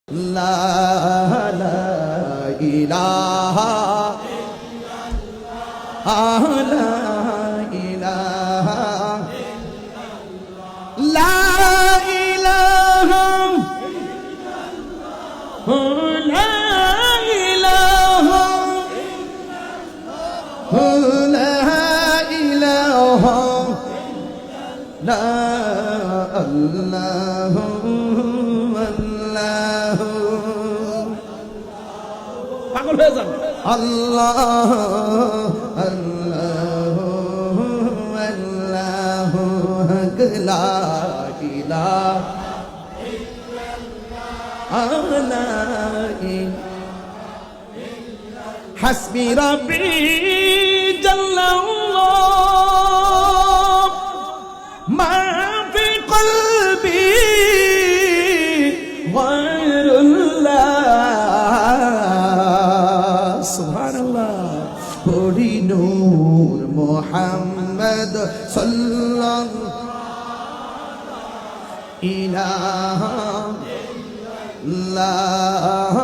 লা লা ইলাহা লা ইলাহা লা ইলাহা লা ইলাহা লা ইলাহা লা আল্লাহু আল্লাহু পাগল হয়ে যান আল্লাহ আল্লাহু আল্লাহু লা ইলাহা ইল্লাল্লাহ হাসবি রাব্বি জাল্লাল্লাহ মা ফি কলবি গায়রুল্লাহ সুবহানাল্লাহ পড়ি নূর মুহাম্মদ সাল্লাল্লাহু ইলাহা ইল্লাল্লাহ